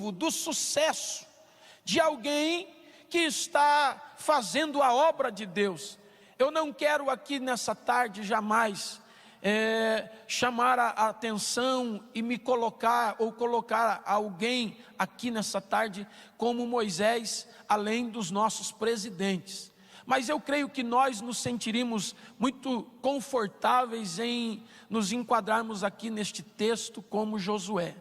fruto do sucesso de alguém que está fazendo a obra de Deus. Eu não quero aqui nessa tarde jamais chamar a atenção e me colocar, ou colocar alguém aqui nessa tarde como Moisés, além dos nossos presidentes. Mas eu creio que nós nos sentiríamos muito confortáveis em nos enquadrarmos aqui neste texto como Josué,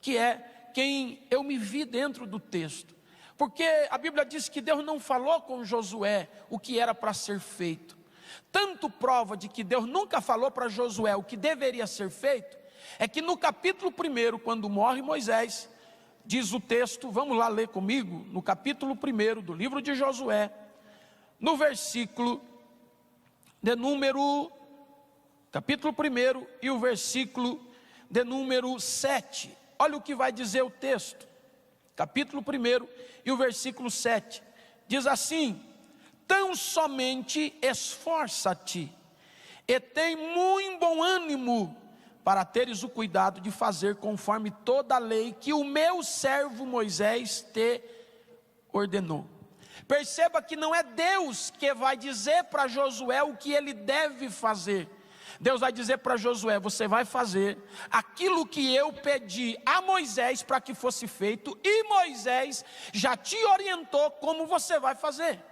que é quem eu me vi dentro do texto. Porque a Bíblia diz que Deus não falou com Josué o que era para ser feito. Tanto prova de que Deus nunca falou para Josué o que deveria ser feito, é que no capítulo 1, quando morre Moisés, diz o texto, vamos lá ler comigo, no capítulo 1 do livro de Josué, no versículo de número, capítulo 1 e o versículo de número 7, olha o que vai dizer o texto, capítulo 1 e o versículo 7, diz assim: tão somente esforça-te e tem muito bom ânimo, para teres o cuidado de fazer conforme toda a lei que o meu servo Moisés te ordenou. Perceba que não é Deus que vai dizer para Josué o que ele deve fazer. Deus vai dizer para Josué: você vai fazer aquilo que eu pedi a Moisés para que fosse feito, e Moisés já te orientou como você vai fazer.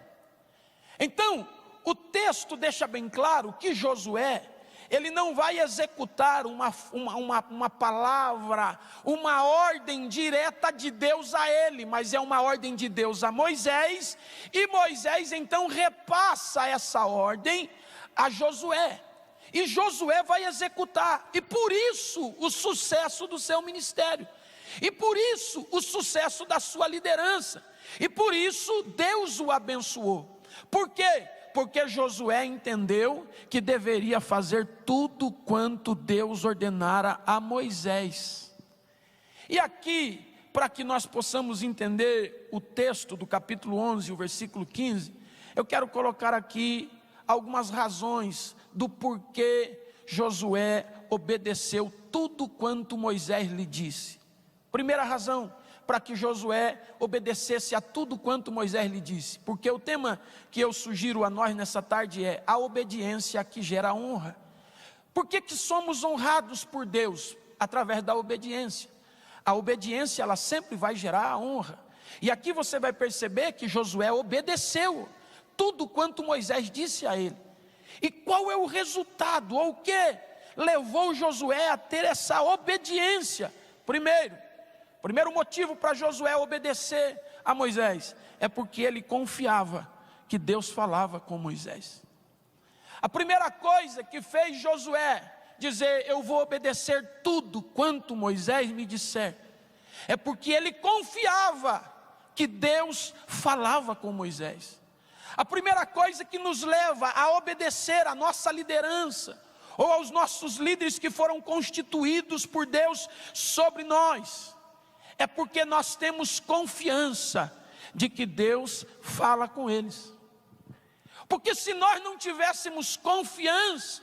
Então, o texto deixa bem claro que Josué, ele não vai executar uma palavra, uma ordem direta de Deus a ele, mas é uma ordem de Deus a Moisés, e Moisés então repassa essa ordem a Josué, e Josué vai executar, e por isso o sucesso do seu ministério, e por isso o sucesso da sua liderança, e por isso Deus o abençoou. Por quê? Porque Josué entendeu que deveria fazer tudo quanto Deus ordenara a Moisés. E aqui, para que nós possamos entender o texto do capítulo 11, o versículo 15, eu quero colocar aqui algumas razões do porquê Josué obedeceu tudo quanto Moisés lhe disse. Primeira razão, para que Josué obedecesse a tudo quanto Moisés lhe disse, porque o tema que eu sugiro a nós nessa tarde é a obediência que gera honra. Por que somos honrados por Deus? Através da obediência. A obediência, ela sempre vai gerar a honra, e aqui você vai perceber que Josué obedeceu tudo quanto Moisés disse a ele. E qual é o resultado, ou o que levou Josué a ter essa obediência? Primeiro motivo para Josué obedecer a Moisés é porque ele confiava que Deus falava com Moisés. A primeira coisa que fez Josué dizer: eu vou obedecer tudo quanto Moisés me disser, é porque ele confiava que Deus falava com Moisés. A primeira coisa que nos leva a obedecer a nossa liderança, ou aos nossos líderes que foram constituídos por Deus sobre nós, é porque nós temos confiança de que Deus fala com eles. Porque se nós não tivéssemos confiança,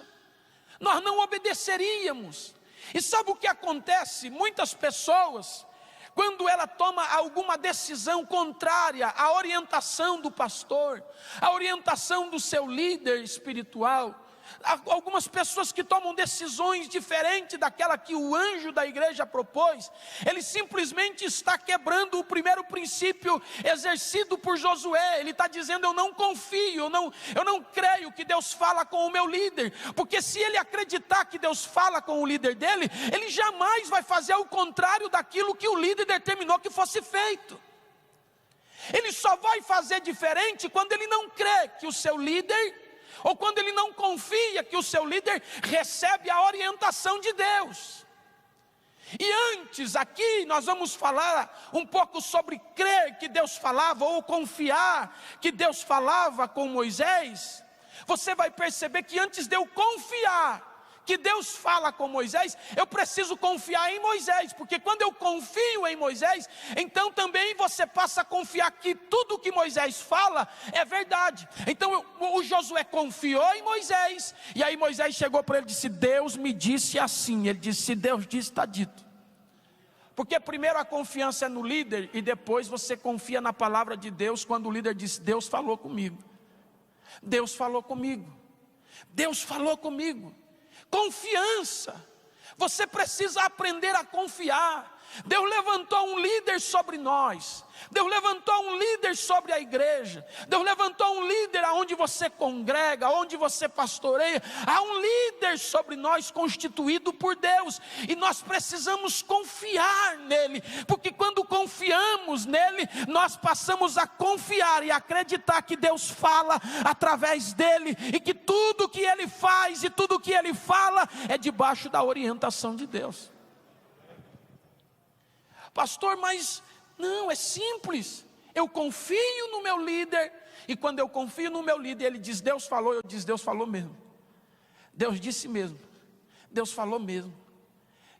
nós não obedeceríamos. E sabe o que acontece? Muitas pessoas, quando ela toma alguma decisão contrária à orientação do pastor, à orientação do seu líder espiritual, algumas pessoas que tomam decisões diferentes daquela que o anjo da igreja propôs, ele simplesmente está quebrando o primeiro princípio exercido por Josué. Ele está dizendo: eu não confio, eu não creio que Deus fala com o meu líder, porque se ele acreditar que Deus fala com o líder dele, ele jamais vai fazer o contrário daquilo que o líder determinou que fosse feito. Ele só vai fazer diferente quando ele não crê que o seu líder, ou quando ele não confia que o seu líder recebe a orientação de Deus. E antes, aqui nós vamos falar um pouco sobre crer que Deus falava, ou confiar que Deus falava com Moisés. Você vai perceber que antes de eu confiar que Deus fala com Moisés, eu preciso confiar em Moisés, porque quando eu confio em Moisés, então também você passa a confiar que tudo que Moisés fala é verdade. Então o Josué confiou em Moisés, e aí Moisés chegou para ele e disse: Deus me disse assim. Ele disse: se Deus disse, está dito. Porque primeiro a confiança é no líder e depois você confia na palavra de Deus quando o líder diz: Deus falou comigo. Deus falou comigo. Deus falou comigo. Confiança. Você precisa aprender a confiar. Deus levantou um líder sobre nós. Deus levantou um líder sobre a igreja. Deus levantou um líder aonde você congrega, aonde você pastoreia. Há um líder sobre nós constituído por Deus. E nós precisamos confiar nele. Porque quando confiamos nele, nós passamos a confiar e acreditar que Deus fala através dele. E que tudo que ele faz e tudo que ele fala é debaixo da orientação de Deus. Pastor, mas não, é simples. Eu confio no meu líder. E quando eu confio no meu líder, ele diz: Deus falou. Eu diz: Deus falou mesmo. Deus disse mesmo. Deus falou mesmo.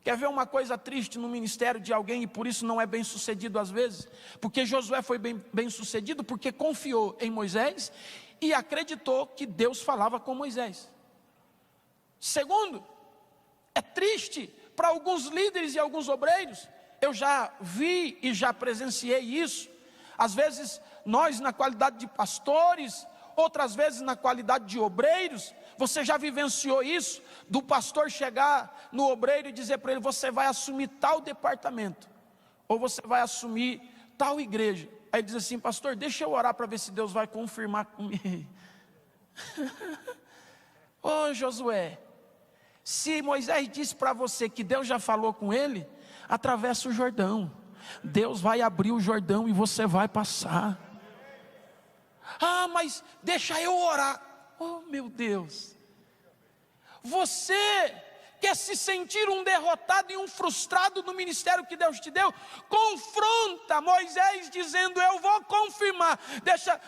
Quer ver uma coisa triste no ministério de alguém e por isso não é bem sucedido às vezes? Porque Josué foi bem sucedido porque confiou em Moisés e acreditou que Deus falava com Moisés. Segundo, é triste para alguns líderes e alguns obreiros. Eu já vi e já presenciei isso. Às vezes nós na qualidade de pastores, outras vezes na qualidade de obreiros. Você já vivenciou isso? Do pastor chegar no obreiro e dizer para ele: você vai assumir tal departamento, ou você vai assumir tal igreja. Aí ele diz assim: pastor, deixa eu orar para ver se Deus vai confirmar comigo. Ô Josué, se Moisés disse para você que Deus já falou com ele, atravessa o Jordão. Deus vai abrir o Jordão e você vai passar. Ah, mas deixa eu orar. Oh meu Deus. Você quer se sentir um derrotado e um frustrado no ministério que Deus te deu? Confronta Moisés dizendo: eu vou confirmar.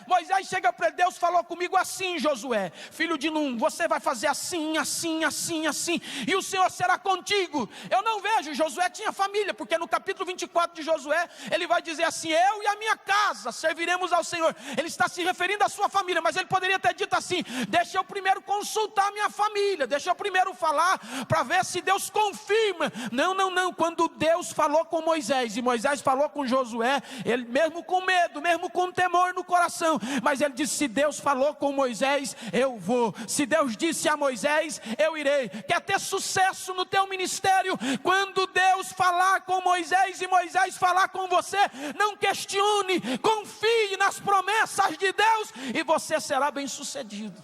Moisés chega para ele: Deus falou comigo assim, Josué, filho de Num, você vai fazer assim, assim, assim, assim, e o Senhor será contigo. Eu não vejo, Josué tinha família, porque no capítulo 24 de Josué, ele vai dizer assim: eu e a minha casa serviremos ao Senhor. Ele está se referindo à sua família, mas ele poderia ter dito assim: deixa eu primeiro consultar a minha família, deixa eu primeiro falar para ver se Deus confirma. Não, quando Deus falou com Moisés, e Moisés falou com Josué, ele mesmo com medo, mesmo com temor no coração, mas ele disse: se Deus falou com Moisés, eu vou. Se Deus disse a Moisés, eu irei. Quer ter sucesso no teu ministério? Quando Deus falar com Moisés e Moisés falar com você, não questione, confie nas promessas de Deus e você será bem sucedido.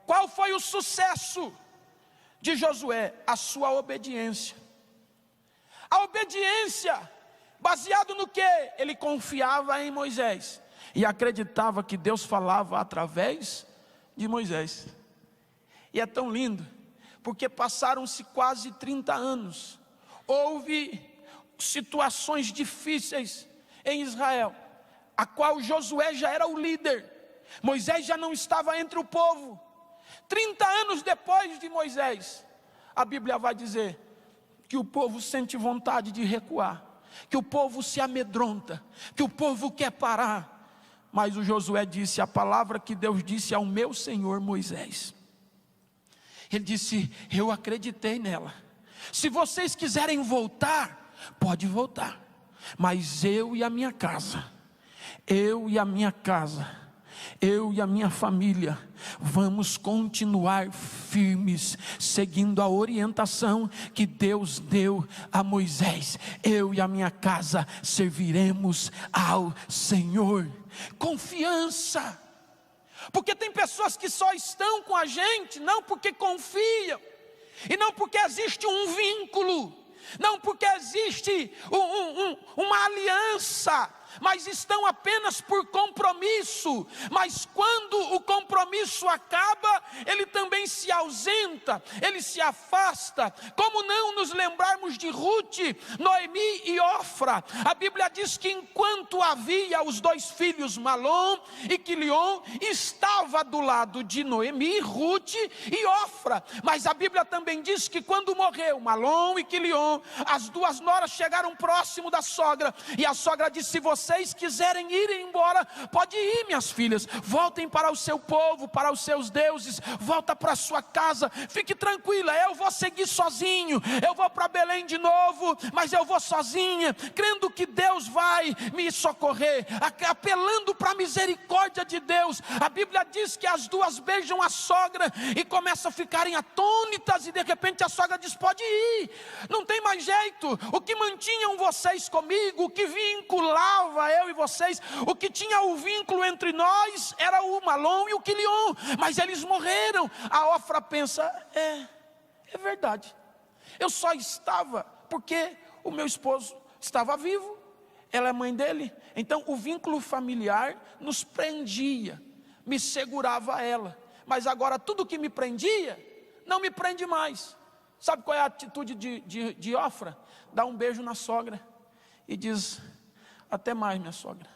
Qual foi o sucesso de Josué? A sua obediência. A obediência, baseado no que? Ele confiava em Moisés e acreditava que Deus falava através de Moisés. E é tão lindo, porque passaram-se quase 30 anos. Houve situações difíceis em Israel, a qual Josué já era o líder. Moisés já não estava entre o povo. 30 anos depois de Moisés, a Bíblia vai dizer que o povo sente vontade de recuar, que o povo se amedronta, que o povo quer parar. Mas o Josué disse a palavra que Deus disse ao meu Senhor Moisés. Ele disse: eu acreditei nela. Se vocês quiserem voltar, pode voltar, mas eu e a minha casa, eu e a minha família, vamos continuar firmes, seguindo a orientação que Deus deu a Moisés. Eu e a minha casa serviremos ao Senhor. Confiança. Porque tem pessoas que só estão com a gente, não porque confiam, e não porque existe um vínculo, não porque existe uma aliança, mas estão apenas por compromisso. Mas quando o compromisso acaba, ele também se ausenta, ele se afasta. Como não nos lembrarmos de Ruth, Noemi e Ofra? A Bíblia diz que enquanto havia os dois filhos, Malom e Quilion, estava do lado de Noemi, Ruth e Ofra. Mas a Bíblia também diz que quando morreu Malom e Quilion, as duas noras chegaram próximo da sogra, e a sogra disse: se você vocês quiserem ir embora, pode ir, minhas filhas, voltem para o seu povo, para os seus deuses, volta para a sua casa, fique tranquila, eu vou seguir sozinho, eu vou para Belém de novo, mas eu vou sozinha, crendo que Deus vai me socorrer, apelando para a misericórdia de Deus. A Bíblia diz que as duas beijam a sogra e começam a ficarem atônitas, e de repente a sogra diz: pode ir, não tem mais jeito, o que mantinham vocês comigo, o que vinculava eu e vocês, o que tinha o vínculo entre nós, era o Malom e o Quilion, mas eles morreram. A Ofra pensa: é verdade, eu só estava porque o meu esposo estava vivo, ela é mãe dele, então o vínculo familiar nos prendia, me segurava ela, mas agora tudo que me prendia, não me prende mais. Sabe qual é a atitude de Ofra? Dá um beijo na sogra e diz: até mais, minha sogra,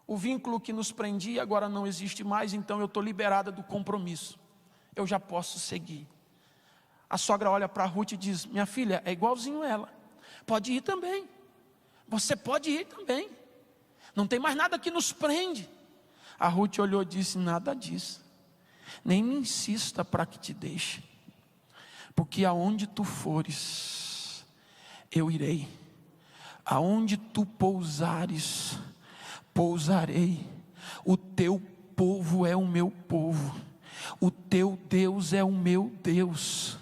o vínculo que nos prendia agora não existe mais, então eu estou liberada do compromisso, eu já posso seguir. A sogra olha para Ruth e diz: minha filha, é igualzinho ela, pode ir também, você pode ir também, não tem mais nada que nos prende. A Ruth olhou e disse: nada disso, nem me insista para que te deixe, porque aonde tu fores, eu irei, aonde tu pousares, pousarei, o teu povo é o meu povo, o teu Deus é o meu Deus,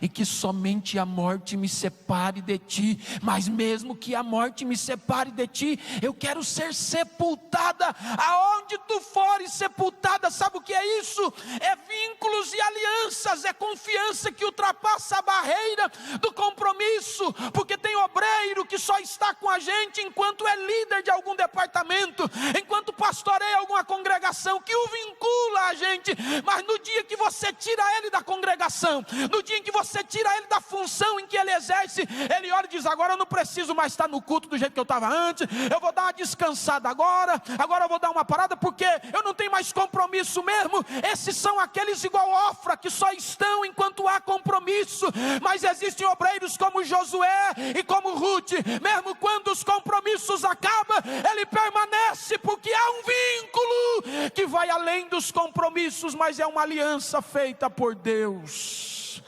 e que somente a morte me separe de ti, mas mesmo que a morte me separe de ti, eu quero ser sepultada, aonde tu fores sepultada. Sabe o que é isso? É vínculos e alianças, é confiança que ultrapassa a barreira do compromisso, porque tem obreiro que só está com a gente enquanto é líder de algum departamento, enquanto pastoreia alguma congregação, que o vincula a gente, mas no dia que você tira ele da congregação, no dia em que você tira ele da função em que ele exerce, ele olha e diz: agora eu não preciso mais estar no culto do jeito que eu estava antes, eu vou dar uma descansada agora eu vou dar uma parada, porque eu não tenho mais compromisso mesmo. Esses são aqueles igual Ofra, que só estão enquanto há compromisso, mas existem obreiros como Josué e como Ruth, mesmo quando os compromissos acabam, ele permanece, porque há um vínculo que vai além dos compromissos, mas é uma aliança feita por Deus.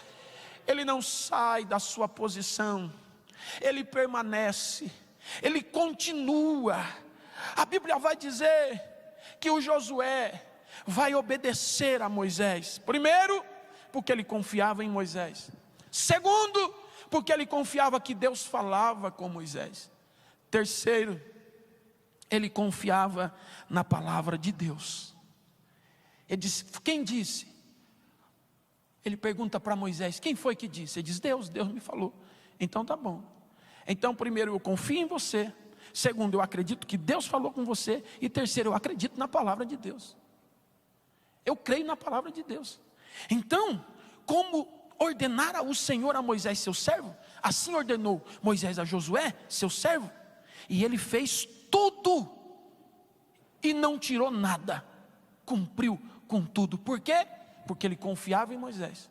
Ele não sai da sua posição, ele permanece, ele continua. A Bíblia vai dizer que o Josué vai obedecer a Moisés. Primeiro, porque ele confiava em Moisés. Segundo, porque ele confiava que Deus falava com Moisés. Terceiro, ele confiava na palavra de Deus. Ele disse: quem disse? Ele pergunta para Moisés: quem foi que disse? Ele diz: Deus me falou. Então tá bom. Então primeiro, eu confio em você. Segundo, eu acredito que Deus falou com você. E terceiro, eu acredito na palavra de Deus. Eu creio na palavra de Deus. Então, como ordenara o Senhor a Moisés, seu servo, assim ordenou Moisés a Josué, seu servo, e ele fez tudo e não tirou nada, cumpriu com tudo. Por quê? Porque ele confiava em Moisés.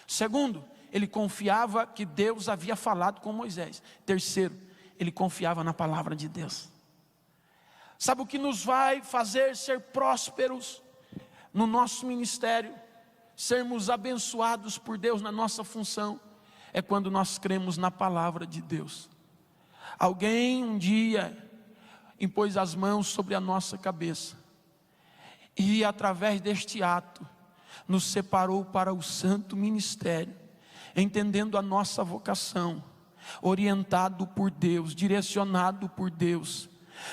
Segundo, ele confiava que Deus havia falado com Moisés. Terceiro, ele confiava na palavra de Deus. Sabe o que nos vai fazer ser prósperos no nosso ministério, sermos abençoados por Deus na nossa função? É quando nós cremos na palavra de Deus. Alguém um dia impôs as mãos sobre a nossa cabeça, e através deste ato nos separou para o santo ministério, entendendo a nossa vocação, orientado por Deus, direcionado por Deus,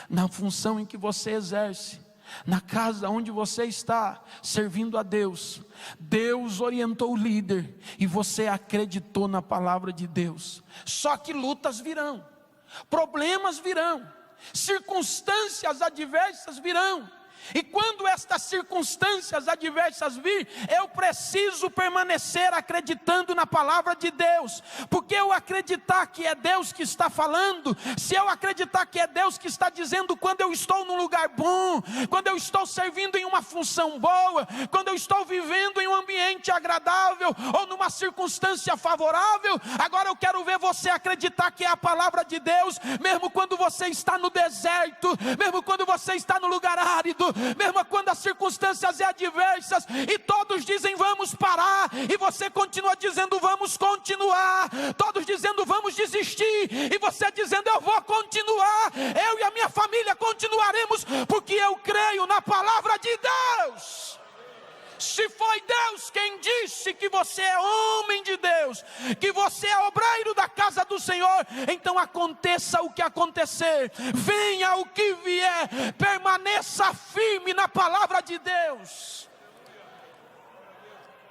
na função em que você exerce, na casa onde você está servindo a Deus. Deus orientou o líder e você acreditou na palavra de Deus. Só que lutas virão, problemas virão, circunstâncias adversas virão, E quando estas circunstâncias adversas vir, eu preciso permanecer acreditando na palavra de Deus. Porque eu acreditar que é Deus que está falando, se eu acreditar que é Deus que está dizendo quando eu estou num lugar bom, quando eu estou servindo em uma função boa, quando eu estou vivendo em um ambiente agradável, ou numa circunstância favorável, agora eu quero ver você acreditar que é a palavra de Deus, mesmo quando você está no deserto, mesmo quando você está no lugar árido, mesmo quando as circunstâncias são adversas, e todos dizem vamos parar, e você continua dizendo vamos continuar, todos dizendo vamos desistir, e você dizendo eu vou continuar, eu e a minha família continuaremos, porque eu creio na palavra de Deus. Se foi Deus quem disse que você é homem de Deus, que você é obreiro da casa do Senhor, então aconteça o que acontecer, venha o que vier, permaneça firme na palavra de Deus.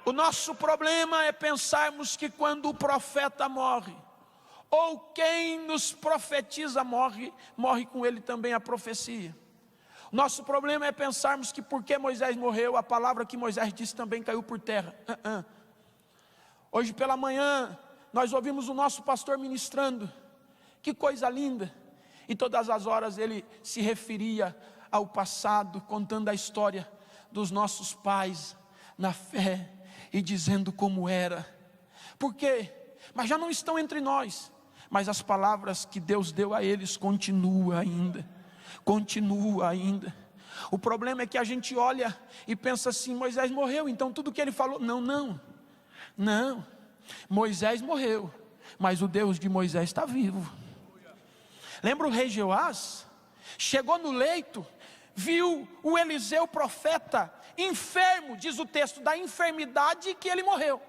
O nosso problema é pensarmos que quando o profeta morre, ou quem nos profetiza morre com ele também a profecia. Nosso problema é pensarmos que porque Moisés morreu, a palavra que Moisés disse também caiu por terra. Hoje pela manhã, nós ouvimos o nosso pastor ministrando, que coisa linda, e todas as horas ele se referia ao passado, contando a história dos nossos pais na fé, e dizendo como era. Por quê? Mas já não estão entre nós, mas as palavras que Deus deu a eles continua ainda. O problema é que a gente olha e pensa assim, Moisés morreu, então tudo que ele falou, não, Moisés morreu, mas o Deus de Moisés está vivo. Lembra o rei Jeoás? Chegou no leito, viu o Eliseu profeta enfermo, diz o texto, da enfermidade que ele morreu.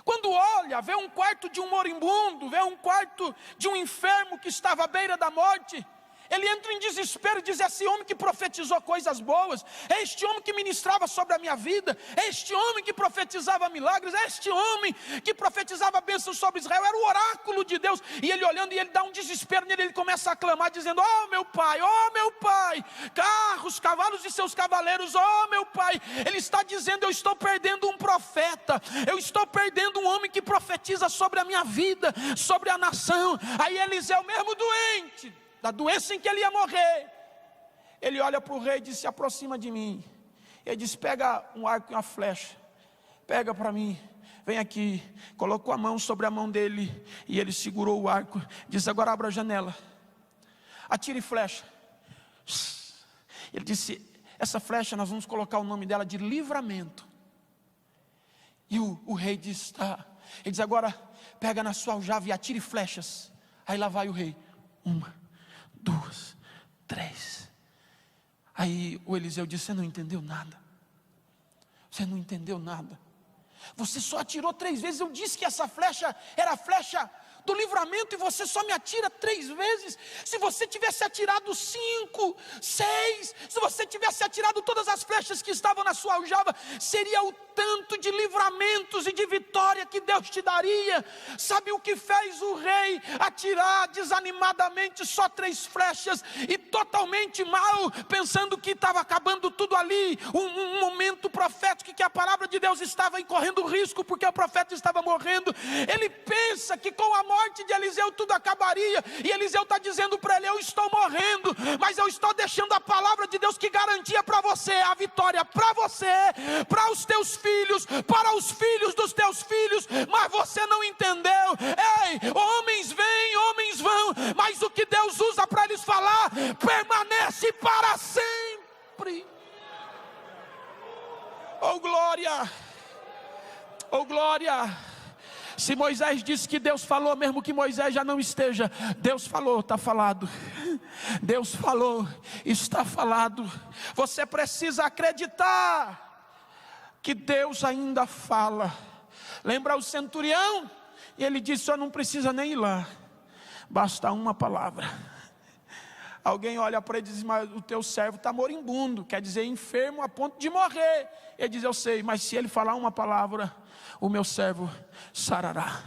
Quando olha, vê um quarto de um moribundo, vê um quarto de um enfermo que estava à beira da morte, ele entra em desespero e diz, esse homem que profetizou coisas boas, é este homem que ministrava sobre a minha vida, é este homem que profetizava milagres, é este homem que profetizava bênçãos sobre Israel, era o oráculo de Deus. E ele olhando, e ele dá um desespero nele, ele começa a clamar dizendo, oh meu pai, carros, cavalos e seus cavaleiros, oh meu pai. Ele está dizendo, eu estou perdendo um profeta, eu estou perdendo um homem que profetiza sobre a minha vida, sobre a nação. Aí Eliseu, mesmo doente, da doença em que ele ia morrer, ele olha para o rei e diz, se aproxima de mim. Ele diz, pega um arco e uma flecha, pega para mim, vem aqui. Colocou a mão sobre a mão dele, e ele segurou o arco, diz, agora abra a janela, atire flecha. Ele disse, essa flecha nós vamos colocar o nome dela de livramento. E o rei diz, tá. Ele diz, agora pega na sua aljava e atire flechas. Aí lá vai o rei, 1, 2, 3. Aí o Eliseu disse, você não entendeu nada. Você não entendeu nada. Você só atirou 3 vezes. Eu disse que essa flecha era a flecha do livramento, e você só me atira 3 vezes. Se você tivesse atirado 5, 6, se você tivesse atirado todas as flechas que estavam na sua aljava, seria o tanto de livramentos e de vitória que Deus te daria. Sabe o que fez o rei? Atirar desanimadamente só 3 flechas, e totalmente mal, pensando que estava acabando tudo ali, um momento profético, que a palavra de Deus estava correndo risco, porque o profeta estava morrendo. Ele pensa que com a morte de Eliseu tudo acabaria, e Eliseu está dizendo para ele, eu estou morrendo, mas eu estou deixando a palavra de Deus que garantia para você a vitória, para você, para os teus filhos, para os filhos dos teus filhos. Mas você não entendeu. Ei, homens vêm, homens vão, mas o que Deus usa para eles falar permanece para sempre. Oh glória, oh glória. Se Moisés disse que Deus falou, mesmo que Moisés já não esteja, Deus falou, está falado. Deus falou, está falado. Você precisa acreditar que Deus ainda fala. Lembra o centurião? E ele disse, só não precisa nem ir lá, basta uma palavra. Alguém olha para ele e diz, mas o teu servo está moribundo, quer dizer enfermo a ponto de morrer. Ele diz, eu sei, mas se ele falar uma palavra, o meu servo sarará.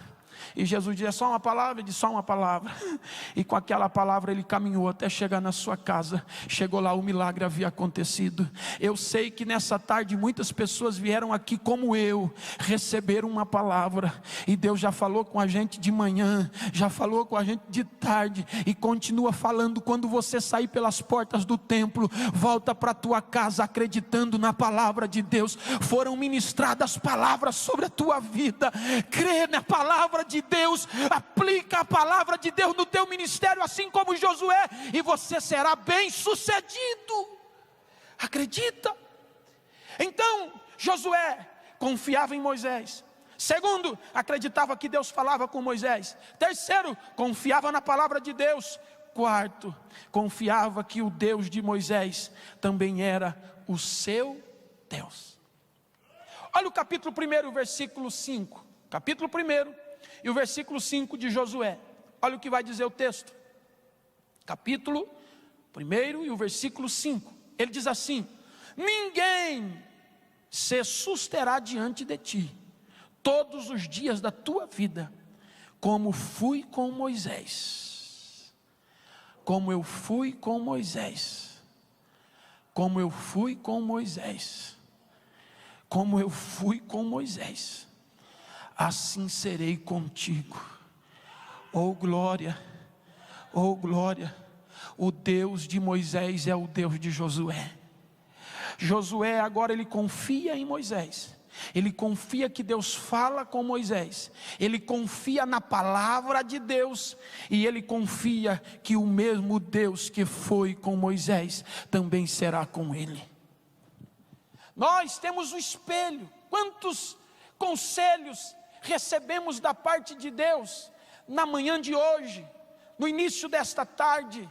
E Jesus disse: é só uma palavra? Ele disse: só uma palavra. E com aquela palavra ele caminhou até chegar na sua casa. Chegou lá, o milagre havia acontecido. Eu sei que nessa tarde muitas pessoas vieram aqui como eu, receberam uma palavra. E Deus já falou com a gente de manhã, já falou com a gente de tarde, e continua falando. Quando você sair pelas portas do templo, volta para a tua casa acreditando na palavra de Deus. Foram ministradas palavras sobre a tua vida. Crê na palavra de Deus, aplica a palavra de Deus no teu ministério, assim como Josué, e você será bem sucedido. Acredita? Então Josué confiava em Moisés. Segundo, acreditava que Deus falava com Moisés. Terceiro, confiava na palavra de Deus. Quarto, confiava que o Deus de Moisés também era o seu Deus. Olha o capítulo 1, versículo 5. Capítulo 1 e o versículo 5 de Josué. Olha o que vai dizer o texto. Capítulo 1 e o versículo 5. Ele diz assim: ninguém se susterá diante de ti todos os dias da tua vida, como fui com Moisés. Como eu fui com Moisés. Como eu fui com Moisés. Como eu fui com Moisés, assim serei contigo. Oh glória, oh glória. O Deus de Moisés é o Deus de Josué. Josué agora ele confia em Moisés. Ele confia que Deus fala com Moisés. Ele confia na palavra de Deus. E ele confia que o mesmo Deus que foi com Moisés também será com ele. Nós temos um espelho. Quantos conselhos recebemos da parte de Deus na manhã de hoje, no início desta tarde,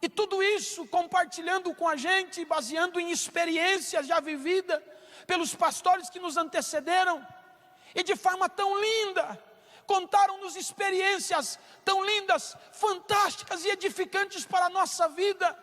e tudo isso compartilhando com a gente, baseando em experiências já vividas pelos pastores que nos antecederam, e de forma tão linda, contaram-nos experiências tão lindas, fantásticas e edificantes para a nossa vida.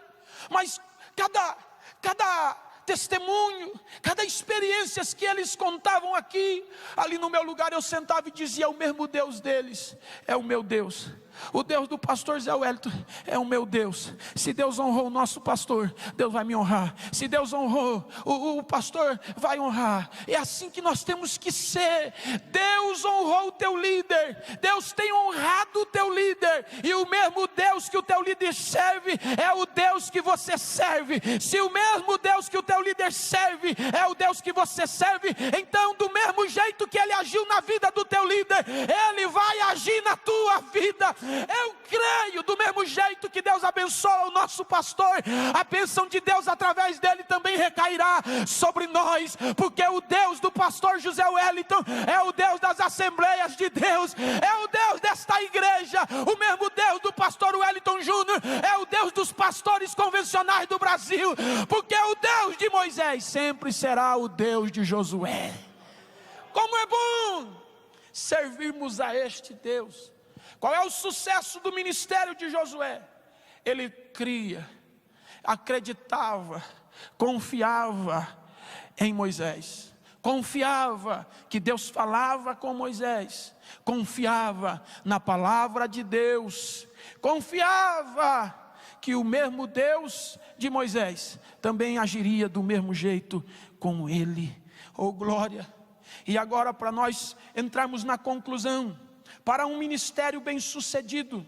Mas cada testemunho, cada experiência que eles contavam aqui, ali no meu lugar eu sentava e dizia: o mesmo Deus deles é o meu Deus. O Deus do pastor Zé Wellington é o meu Deus. Se Deus honrou o nosso pastor, Deus vai me honrar. Se Deus honrou o pastor, vai honrar. É assim que nós temos que ser. Deus honrou o teu líder, Deus tem honrado o teu líder, e o mesmo Deus que o teu líder serve é o Deus que você serve. Se o mesmo Deus que o teu líder serve é o Deus que você serve, então do mesmo jeito que ele agiu na vida do teu líder, ele vai agir na tua vida. Eu creio, do mesmo jeito que Deus abençoa o nosso pastor, a bênção de Deus através dele também recairá sobre nós, porque o Deus do pastor José Wellington é o Deus das Assembleias de Deus, é o Deus desta igreja. O mesmo Deus do pastor Wellington Júnior é o Deus dos pastores convencionais do Brasil, porque o Deus de Moisés sempre será o Deus de Josué. Como é bom servirmos a este Deus. Qual é o sucesso do ministério de Josué? Ele cria, acreditava, confiava em Moisés. Confiava que Deus falava com Moisés. Confiava na palavra de Deus. Confiava que o mesmo Deus de Moisés também agiria do mesmo jeito com ele. Oh glória! E agora, para nós entrarmos na conclusão, para um ministério bem sucedido,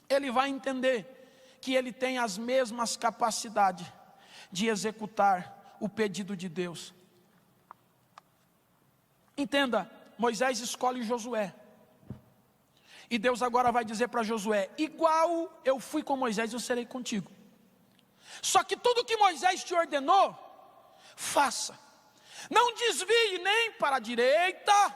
ele vai entender que ele tem as mesmas capacidades de executar o pedido de Deus. Entenda, Moisés escolhe Josué, e Deus agora vai dizer para Josué: igual eu fui com Moisés, eu serei contigo. Só que tudo que Moisés te ordenou, faça. Não desvie nem para a direita,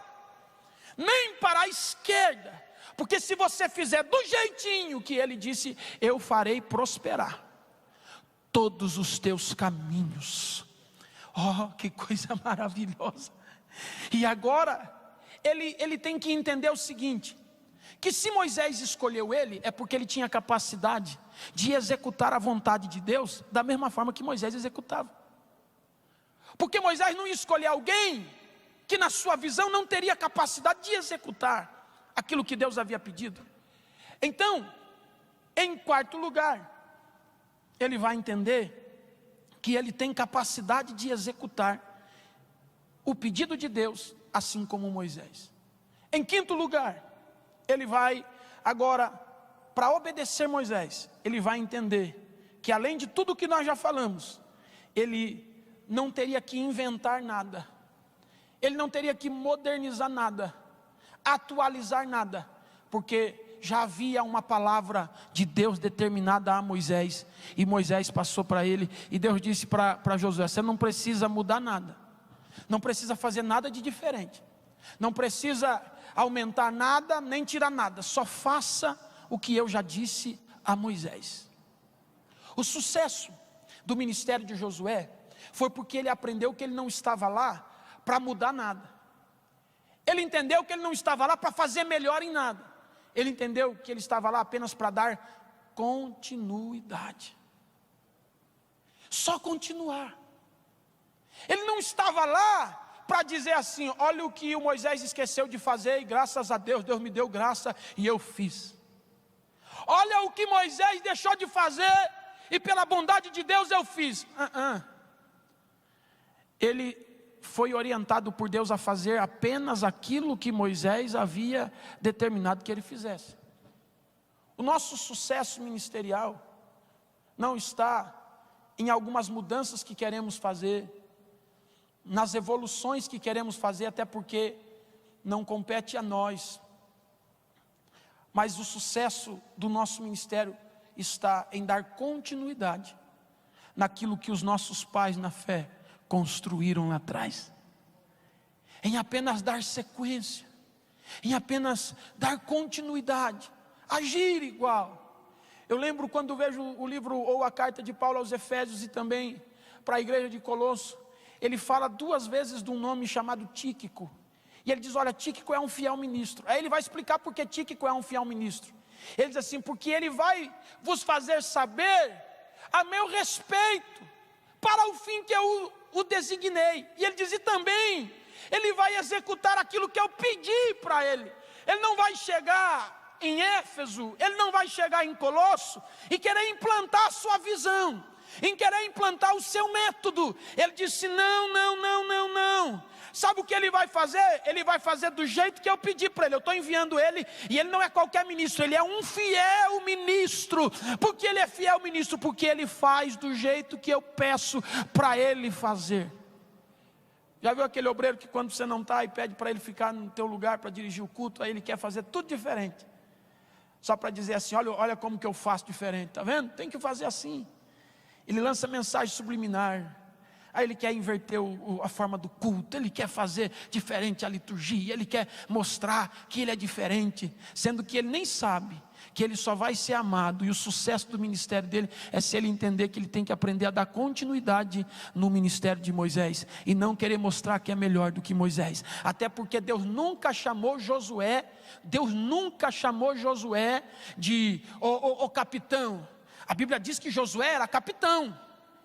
nem para a esquerda, porque se você fizer do jeitinho que ele disse, eu farei prosperar todos os teus caminhos. Oh, que coisa maravilhosa! E agora ele tem que entender o seguinte, que se Moisés escolheu ele, é porque ele tinha capacidade de executar a vontade de Deus da mesma forma que Moisés executava. Porque Moisés não ia escolher alguém que na sua visão não teria capacidade de executar aquilo que Deus havia pedido. Então, em quarto lugar, ele vai entender que ele tem capacidade de executar o pedido de Deus, assim como Moisés. Em quinto lugar, ele vai agora, para obedecer Moisés, ele vai entender que além de tudo que nós já falamos, ele não teria que inventar nada, ele não teria que modernizar nada, atualizar nada, porque já havia uma palavra de Deus determinada a Moisés, e Moisés passou para ele, e Deus disse para Josué: você não precisa mudar nada, não precisa fazer nada de diferente, não precisa aumentar nada, nem tirar nada, só faça o que eu já disse a Moisés. O sucesso do ministério de Josué foi porque ele aprendeu que ele não estava lá para mudar nada, ele entendeu que ele não estava lá para fazer melhor em nada, ele entendeu que ele estava lá apenas para dar continuidade, só continuar. Ele não estava lá para dizer assim: olha o que o Moisés esqueceu de fazer e graças a Deus, Deus me deu graça e eu fiz. Olha o que Moisés deixou de fazer e pela bondade de Deus eu fiz. Ele foi orientado por Deus a fazer apenas aquilo que Moisés havia determinado que ele fizesse. O nosso sucesso ministerial não está em algumas mudanças que queremos fazer, nas evoluções que queremos fazer, até porque não compete a nós. Mas o sucesso do nosso ministério está em dar continuidade naquilo que os nossos pais na fé construíram lá atrás, em apenas dar sequência, em apenas dar continuidade, agir igual. Eu lembro quando vejo o livro ou a carta de Paulo aos Efésios e também para a igreja de Colosso, ele fala 2 vezes de um nome chamado Tíquico, e ele diz: olha, Tíquico é um fiel ministro. Aí ele vai explicar por que Tíquico é um fiel ministro. Ele diz assim: porque ele vai vos fazer saber a meu respeito, para o fim que eu o designei. E ele diz: e também ele vai executar aquilo que eu pedi para ele. Ele não vai chegar em Éfeso, ele não vai chegar em Colosso e querer implantar a sua visão, em querer implantar o seu método. Ele disse: não. Sabe o que ele vai fazer? Ele vai fazer do jeito que eu pedi para ele. Eu estou enviando ele, e ele não é qualquer ministro, ele é um fiel ministro. Por que ele é fiel ministro? Porque ele faz do jeito que eu peço para ele fazer. Já viu aquele obreiro que quando você não está e pede para ele ficar no teu lugar para dirigir o culto, aí ele quer fazer tudo diferente, só para dizer assim: olha como que eu faço diferente, está vendo? Tem que fazer assim. Ele lança mensagem subliminar, aí ele quer inverter a forma do culto, ele quer fazer diferente a liturgia, ele quer mostrar que ele é diferente, sendo que ele nem sabe que ele só vai ser amado, e o sucesso do ministério dele é se ele entender que ele tem que aprender a dar continuidade no ministério de Moisés, e não querer mostrar que é melhor do que Moisés. Até porque Deus nunca chamou Josué de o capitão. A Bíblia diz que Josué era capitão,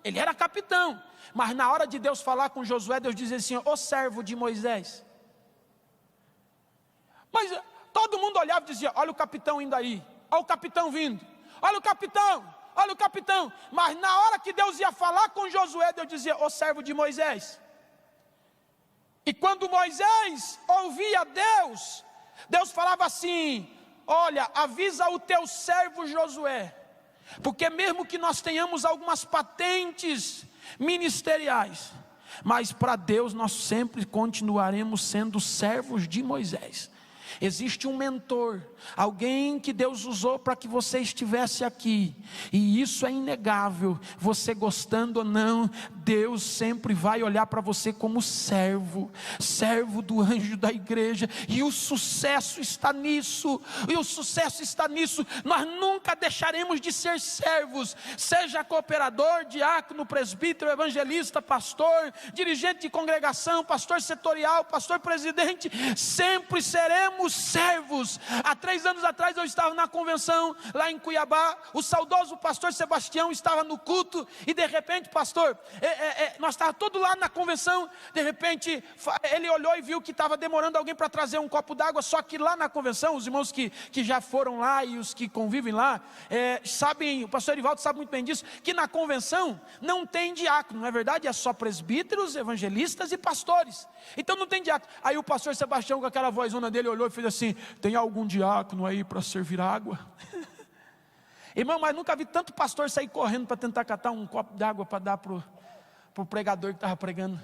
ele era capitão, mas na hora de Deus falar com Josué, Deus diz assim: ó servo de Moisés. Mas todo mundo olhava e dizia: olha o capitão indo aí, olha o capitão vindo, olha o capitão. Mas na hora que Deus ia falar com Josué, Deus dizia: ó servo de Moisés. E quando Moisés ouvia Deus, Deus falava assim: olha, avisa o teu servo Josué, porque mesmo que nós tenhamos algumas patentes ministeriais, mas para Deus nós sempre continuaremos sendo servos de Moisés. Existe um mentor, alguém que Deus usou para que você estivesse aqui, e isso é inegável. Você gostando ou não, Deus sempre vai olhar para você como servo do anjo da igreja, e o sucesso está nisso, nós nunca deixaremos de ser servos, seja cooperador, diácono, presbítero, evangelista, pastor, dirigente de congregação, pastor setorial, pastor presidente, sempre seremos seremos servos. Há 3 anos atrás eu estava na convenção lá em Cuiabá, o saudoso pastor Sebastião estava no culto, e de repente, pastor, nós estávamos todos lá na convenção, de repente ele olhou e viu que estava demorando alguém para trazer um copo d'água, só que lá na convenção, os irmãos que já foram lá e os que convivem lá, sabem, o pastor Erivaldo sabe muito bem disso, que na convenção não tem diácono, não é verdade? É só presbíteros, evangelistas e pastores, então não tem diácono. Aí o pastor Sebastião, com aquela vozona dele, olhou e fez assim: tem algum diácono aí para servir água? Irmão, mas nunca vi tanto pastor sair correndo para tentar catar um copo d'água para dar para o pregador que estava pregando.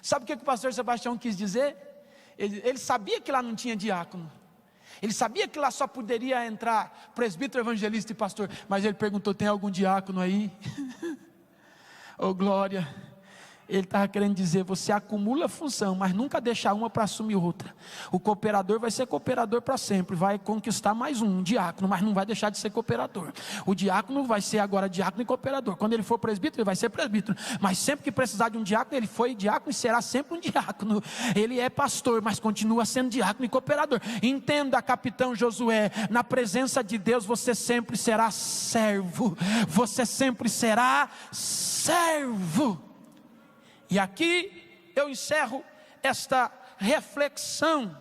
Sabe o que o pastor Sebastião quis dizer? Ele sabia que lá não tinha diácono, ele sabia que lá só poderia entrar presbítero, evangelista e pastor, mas ele perguntou: tem algum diácono aí? Oh glória! Ele estava querendo dizer: você acumula função, mas nunca deixa uma para assumir outra. O cooperador vai ser cooperador para sempre, vai conquistar mais um diácono, mas não vai deixar de ser cooperador. O diácono vai ser agora diácono e cooperador. Quando ele for presbítero, ele vai ser presbítero, mas sempre que precisar de um diácono, ele foi diácono e será sempre um diácono. Ele é pastor, mas continua sendo diácono e cooperador. Entenda, capitão Josué, na presença de Deus você sempre será servo, você sempre será servo. E aqui eu encerro esta reflexão.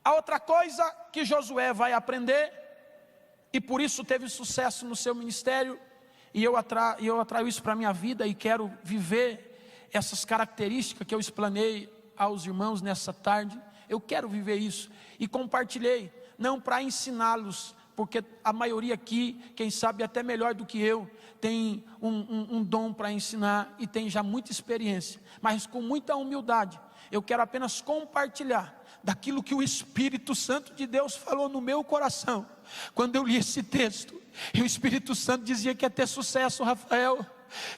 A outra coisa que Josué vai aprender, e por isso teve sucesso no seu ministério, e eu atraio isso para a minha vida e quero viver essas características que eu explanei aos irmãos nessa tarde. Eu quero viver isso, e compartilhei, não para ensiná-los, porque a maioria aqui, quem sabe até melhor do que eu, tem um dom para ensinar e tem já muita experiência, mas com muita humildade, eu quero apenas compartilhar daquilo que o Espírito Santo de Deus falou no meu coração, quando eu li esse texto. E o Espírito Santo dizia que ia ter sucesso, Rafael.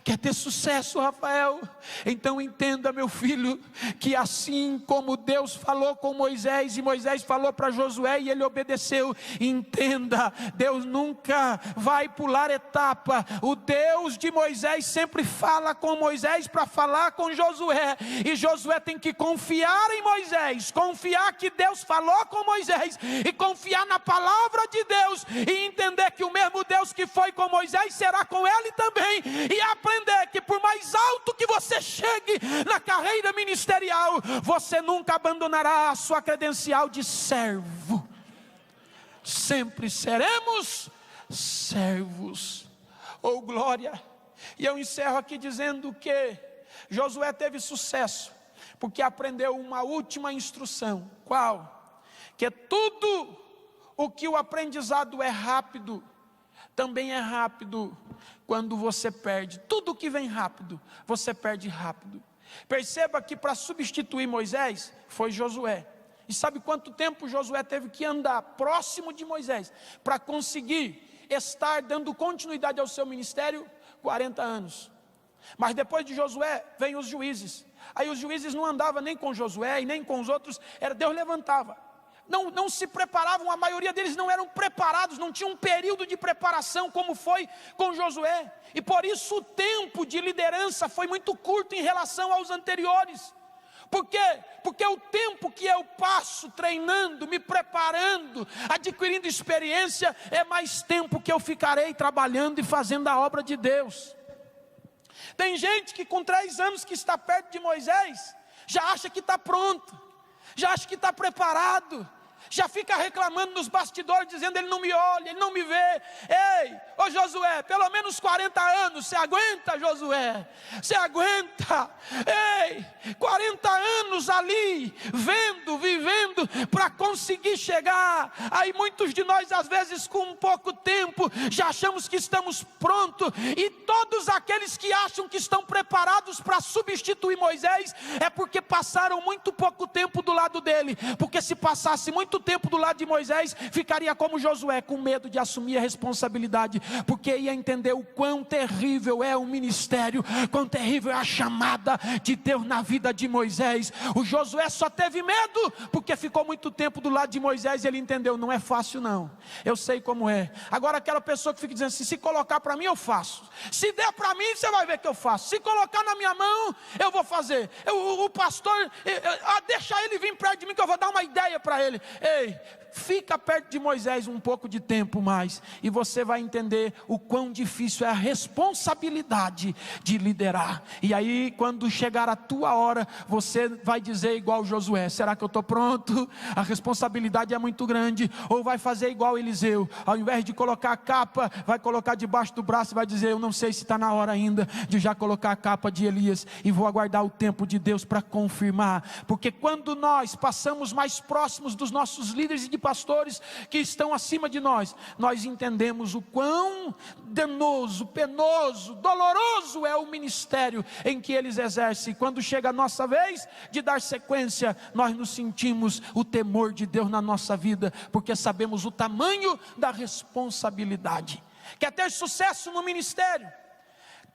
Quer ter sucesso, Rafael? Então entenda, meu filho, que assim como Deus falou com Moisés, e Moisés falou para Josué e ele obedeceu, entenda, Deus nunca vai pular etapa. O Deus de Moisés sempre fala com Moisés para falar com Josué, e Josué tem que confiar em Moisés, confiar que Deus falou com Moisés, e confiar na palavra de Deus, e entender que o mesmo Deus que foi com Moisés será com ele também, e aprender que por mais alto que você chegue na carreira ministerial, você nunca abandonará a sua credencial de servo. Sempre seremos servos. Oh glória! E eu encerro aqui dizendo que Josué teve sucesso porque aprendeu uma última instrução. Qual? Que tudo o que o aprendizado é rápido, também é rápido quando você perde. Tudo que vem rápido, você perde rápido. Perceba que para substituir Moisés, foi Josué. E sabe quanto tempo Josué teve que andar próximo de Moisés, para conseguir estar dando continuidade ao seu ministério? 40 anos. Mas depois de Josué, vem os juízes. Aí os juízes não andavam nem com Josué e nem com os outros, Deus levantava. Não se preparavam, a maioria deles não eram preparados, não tinham um período de preparação como foi com Josué, e por isso o tempo de liderança foi muito curto em relação aos anteriores. Por quê? Porque o tempo que eu passo treinando, me preparando, adquirindo experiência, é mais tempo que eu ficarei trabalhando e fazendo a obra de Deus. Tem gente que com 3 anos que está perto de Moisés, já acha que está pronto, já acha que está preparado, já fica reclamando nos bastidores, dizendo: ele não me olha, ele não me vê. Ei, ô Josué, pelo menos 40 anos, você aguenta, Josué? Você aguenta? Ei, 40 anos ali, vendo, vivendo, para conseguir chegar. Aí muitos de nós, às vezes com pouco tempo, já achamos que estamos prontos, e todos aqueles que acham que estão preparados para substituir Moisés, é porque passaram muito pouco tempo do lado dele, porque se passasse muito tempo do lado de Moisés, ficaria como Josué, com medo de assumir a responsabilidade. porque ia entender o quão terrível é o ministério, quão terrível é a chamada de Deus na vida de Moisés. O Josué só teve medo porque ficou muito tempo do lado de Moisés e ele entendeu, não é fácil não, eu sei como é. Agora aquela pessoa que fica dizendo assim, se colocar para mim eu faço, se der para mim você vai ver que eu faço, se colocar na minha mão eu vou fazer, o pastor, deixa ele vir perto de mim que eu vou dar uma ideia para ele. Ei, fica perto de Moisés um pouco de tempo mais, e você vai entender o quão difícil é a responsabilidade de liderar. E aí quando chegar a tua hora, você vai dizer igual Josué, será que eu estou pronto? A responsabilidade é muito grande. Ou vai fazer igual Eliseu, ao invés de colocar a capa, vai colocar debaixo do braço e vai dizer, eu não sei se está na hora ainda de já colocar a capa de Elias, e vou aguardar o tempo de Deus para confirmar. Porque quando nós passamos mais próximos dos nossos líderes e de pastores que estão acima de nós, nós entendemos o quão danoso, penoso, doloroso é o ministério em que eles exercem. Quando chega a nossa vez de dar sequência, nós nos sentimos o temor de Deus na nossa vida, porque sabemos o tamanho da responsabilidade. Quer ter sucesso no ministério?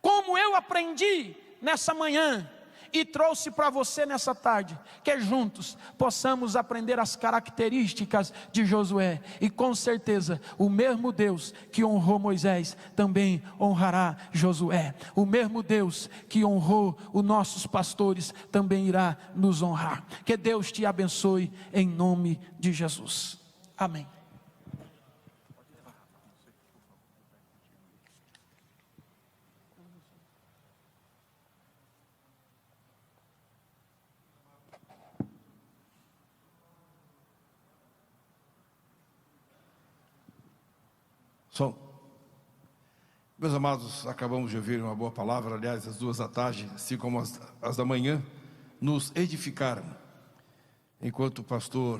Como eu aprendi nessa manhã e trouxe para você nessa tarde, que juntos possamos aprender as características de Josué, e com certeza o mesmo Deus que honrou Moisés também honrará Josué. O mesmo Deus que honrou os nossos pastores também irá nos honrar. Que Deus te abençoe em nome de Jesus. Amém. Som. Meus amados, acabamos de ouvir uma boa palavra. Aliás, as duas da tarde, assim como as da manhã, nos edificaram. Enquanto o pastor